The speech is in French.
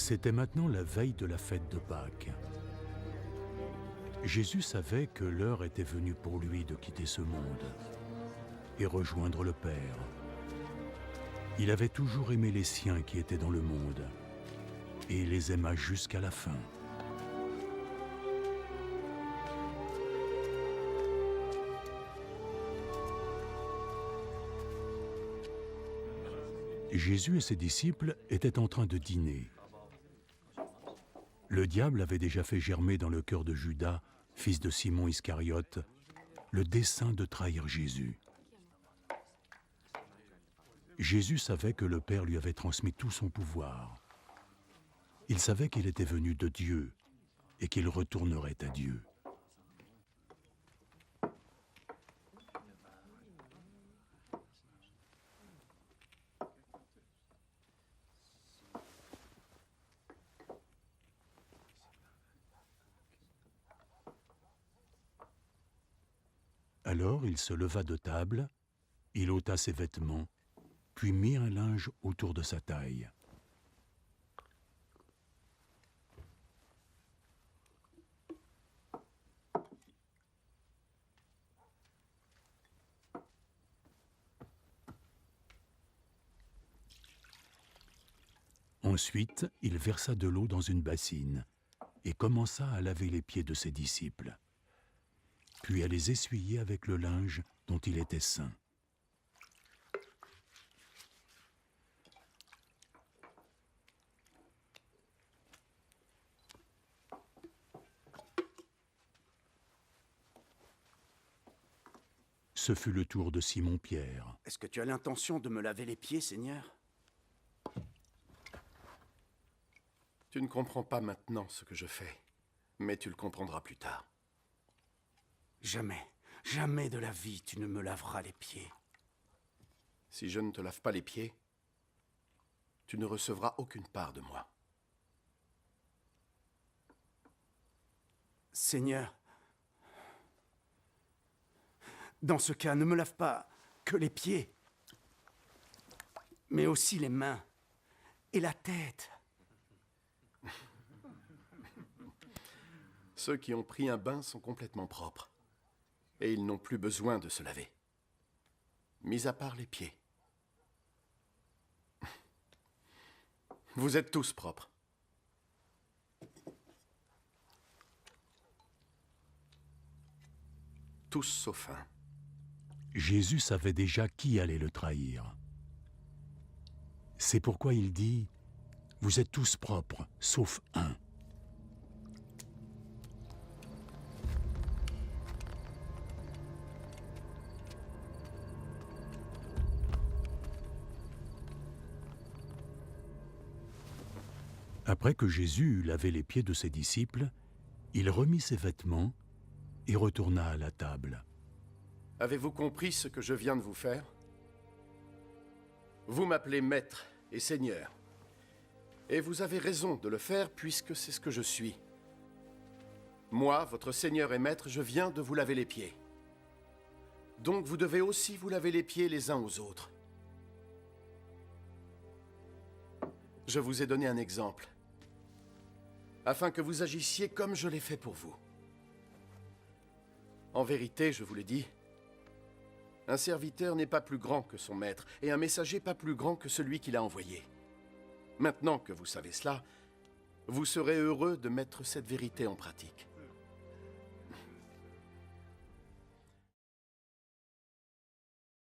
C'était maintenant la veille de la fête de Pâques. Jésus savait que l'heure était venue pour lui de quitter ce monde et rejoindre le Père. Il avait toujours aimé les siens qui étaient dans le monde et il les aima jusqu'à la fin. Jésus et ses disciples étaient en train de dîner. Le diable avait déjà fait germer dans le cœur de Judas, fils de Simon Iscariote, le dessein de trahir Jésus. Jésus savait que le Père lui avait transmis tout son pouvoir. Il savait qu'il était venu de Dieu et qu'il retournerait à Dieu. Alors il se leva de table, il ôta ses vêtements, puis mit un linge autour de sa taille. Ensuite, il versa de l'eau dans une bassine et commença à laver les pieds de ses disciples, puis à les essuyer avec le linge dont il était saint. Ce fut le tour de Simon-Pierre. Est-ce que tu as l'intention de me laver les pieds, Seigneur? Tu ne comprends pas maintenant ce que je fais, mais tu le comprendras plus tard. Jamais, jamais de la vie tu ne me laveras les pieds. Si je ne te lave pas les pieds, tu ne recevras aucune part de moi. Seigneur, dans ce cas, ne me lave pas que les pieds, mais aussi les mains et la tête. Ceux qui ont pris un bain sont complètement propres, et ils n'ont plus besoin de se laver, mis à part les pieds. Vous êtes tous propres. Tous sauf un. Jésus savait déjà qui allait le trahir. C'est pourquoi il dit « Vous êtes tous propres, sauf un ». Après que Jésus eut lavé les pieds de ses disciples, il remit ses vêtements et retourna à la table. Avez-vous compris ce que je viens de vous faire? Vous m'appelez Maître et Seigneur. Et vous avez raison de le faire puisque c'est ce que je suis. Moi, votre Seigneur et Maître, je viens de vous laver les pieds. Donc vous devez aussi vous laver les pieds les uns aux autres. Je vous ai donné un exemple, afin que vous agissiez comme je l'ai fait pour vous. En vérité, je vous le dis, un serviteur n'est pas plus grand que son maître, et un messager pas plus grand que celui qui l'a envoyé. Maintenant que vous savez cela, vous serez heureux de mettre cette vérité en pratique.